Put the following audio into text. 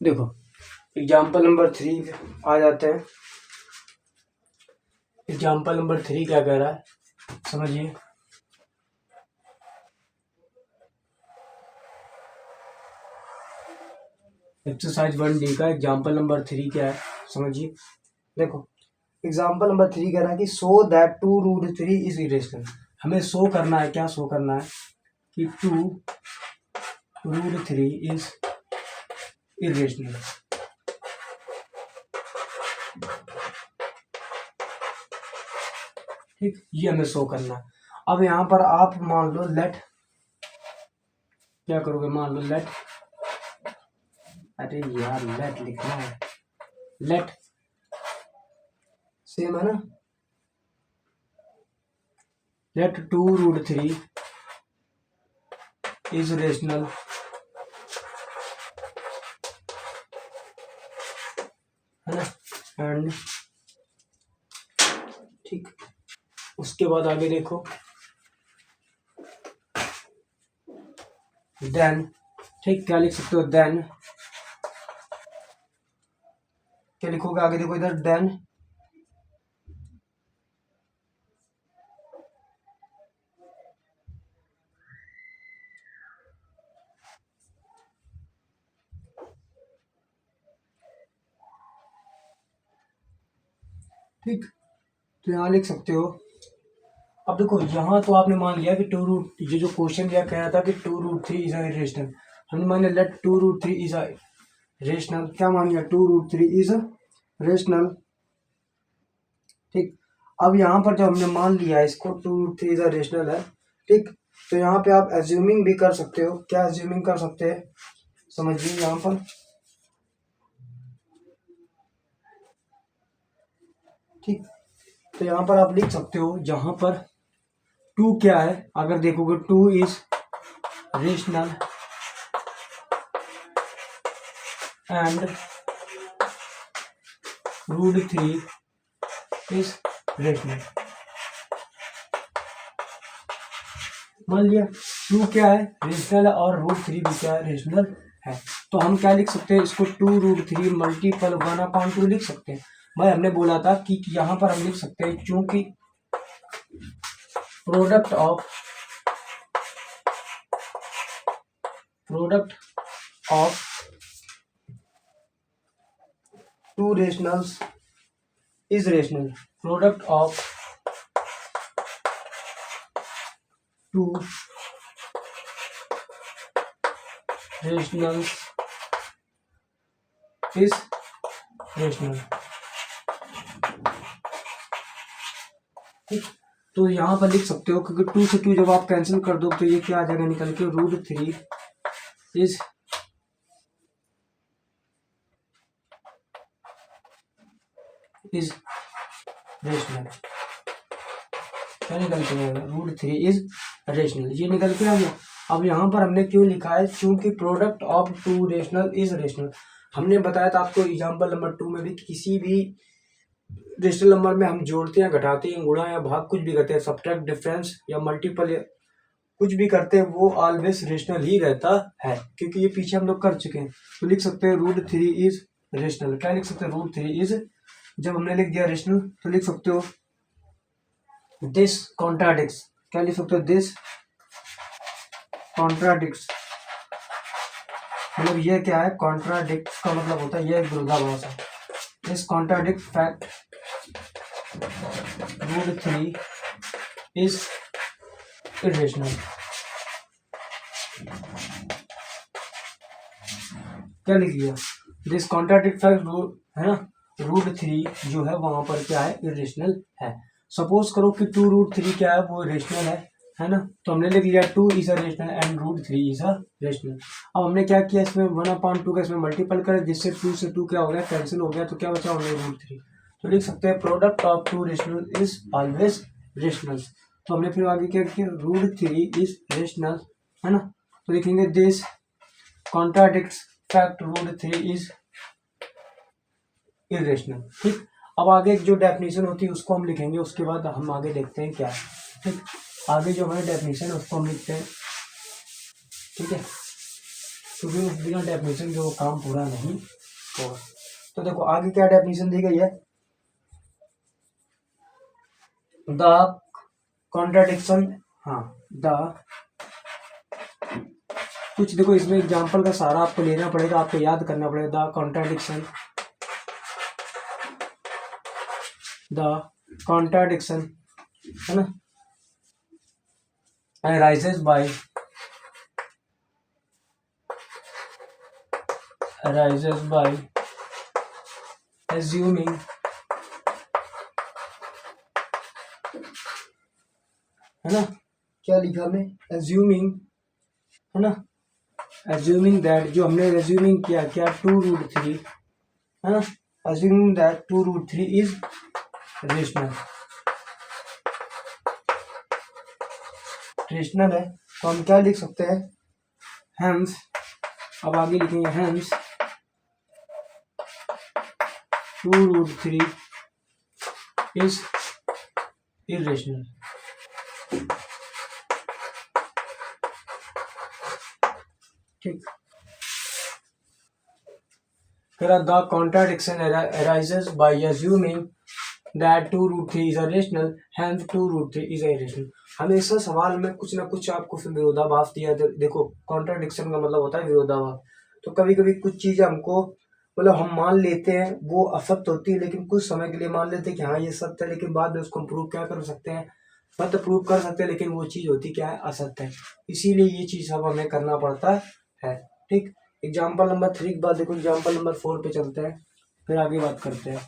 देखो example number 3 आ जाते हैं। एग्जाम्पल नंबर 3 क्या कह रहा है समझिए। एक्सरसाइज 1D का एग्जाम्पल नंबर 3 क्या है समझिए। देखो एग्जाम्पल नंबर 3 कह रहा है कि शो दैट 2√3 इज इरेशनल। हमें शो करना है, क्या शो करना है कि 2√3 इज इरेशनल। ठीक, ये हमें शो करना है। अब यहाँ पर आप मान लो लेट, क्या करोगे, मान लो लेट, अरे यार लेट लिखना है, लेट सेम है ना, लेट 2√3 इज रेशनल है ना, एंड ठीक। उसके बाद आगे देखो, देन, ठीक, क्या लिख सकते हो, देन क्या लिखोगे आगे, देखो इधर देन ठीक, तो यहाँ लिख सकते हो। अब देखो यहाँ तो आपने मान लिया कि ये जो क्वेश्चन दिया कह रहा था कि 2√3 इज रेशनल, हमने मान लिया लेट 2√3 इज रेशनल, क्या मान लिया, 2√3 इज रेशनल। ठीक, अब यहाँ पर जो हमने मान लिया इसको 2√3 इज रेशनल है, ठीक, तो यहाँ पे आप एज्यूमिंग भी कर सकते हो। क्या एज्यूमिंग कर सकते हैं समझिए यहाँ पर, ठीक, तो यहाँ पर आप लिख सकते हो जहां पर 2 क्या है, अगर देखोगे 2 is rational and √3 is rational. मान लिया 2 क्या है, रेशनल है, और √3 भी क्या है, रेशनल है। तो हम क्या लिख सकते हैं इसको, 2√3 मल्टीपल 1/2 लिख सकते हैं। भाई हमने बोला था कि यहाँ पर हम लिख सकते हैं क्योंकि product of 2 rationals is rational, product of 2 rationals is rational. ठीक, तो यहाँ पर लिख सकते हो क्योंकि 2 से 2 जब आप कैंसिल कर दो तो ये क्या आ जाएगा निकल के, √3 इज रेशनल। क्या निकल के आएगा, √3 इज रेशनल, ये निकल के आ गया। अब यहाँ पर हमने क्यों लिखा है, क्योंकि product of 2 rational is rational. हमने बताया था आपको एग्जाम्पल नंबर 2 में भी, किसी भी रेशनल नंबर में हम जोड़ते हैं, घटाते हैं, गुणा या भाग कुछ भी करते हैं, सब्ट्रैक्ट, डिफरेंस या मल्टीपल या कुछ भी करते हैं, वो ऑलवेज रेशनल ही रहता है, क्योंकि ये पीछे हम लोग कर चुके हैं। तो लिख सकते हैं √3 इज रेशनल। क्या लिख सकते हैं, √3 इज, जब हमने लिख दिया रेशनल तो लिख सकते हो दिस कॉन्ट्राडिक्स। क्या लिख सकते हो, दिस कॉन्ट्राडिक्स, मतलब ये क्या है, कॉन्ट्राडिक्ट का मतलब होता है ये विरोधाभास है। This contradict fact √3 is irrational. क्या लिख लिया, दिस कॉन्ट्राडिक्ट फैक्ट है ना, √3 जो है वहां पर क्या है, इरेशनल है। सपोज करो कि 2√3 क्या है, वो रेशनल है ना, तो हमने लिख लिया 2 is a rational and √3 is a rational. अब हमने क्या किया, इसमें 1/2 का इसमें मल्टीपल करें, जिससे 2 से 2 क्या हो गया, कैंसिल हो गया, तो क्या बचा, हमने √3। तो लिख सकते हैं product of 2 rational is always rational. तो हमने फिर आगे क्या किया, √3 इज रेशनल है ना, तो लिखेंगे this contradicts fact √3 is irrational. ठीक, अब आगे जो डेफिनेशन होती है उसको हम लिखेंगे, उसके बाद हम आगे देखते हैं क्या है। ठीक, आगे जो हमारी डेफिनेशन है उसको हम लिखते हैं, ठीक है। क्योंकि बिना डेफिनेशन के वो काम पूरा नहीं होगा। तो देखो आगे क्या डेफिनेशन दी गई है, द कॉन्ट्राडिक्शन, हाँ द, कुछ देखो इसमें एग्जाम्पल का सहारा आपको लेना पड़ेगा, आपको याद करना पड़ेगा। द कॉन्ट्राडिक्शन, द कॉन्ट्राडिक्शन है ना, arises by assuming है ना, क्या लिखा हमने, assuming है ना, assuming that, जो हमने assuming किया क्या 2√3 है ना, assuming that 2√3 is rational, rational है तो हम क्या लिख सकते हैं, hence, अब आगे लिखेंगे hence 2√3 is irrational। ठीक, फिर the contradiction arises by assuming that 2√3 is irrational, hence 2√3 is irrational। हमेशा सवाल में कुछ ना कुछ आपको फिर विरोधाभास दिया। देखो कॉन्ट्राडिक्शन का मतलब होता है विरोधाभास। तो कभी कभी कुछ चीजें हमको मतलब हम मान लेते हैं वो असत्य होती है, लेकिन कुछ समय के लिए मान लेते हैं कि हाँ ये सत्य है, लेकिन बाद में उसको हम प्रूव क्या कर सकते हैं, सत्य प्रूव कर सकते हैं, लेकिन वो चीज होती क्या है, असत्य है। इसीलिए ये चीज सब हमें करना पड़ता है। ठीक, एग्जाम्पल नंबर 3 के बाद देखो एग्जाम्पल नंबर 4 पे चलते हैं, फिर आगे बात करते हैं।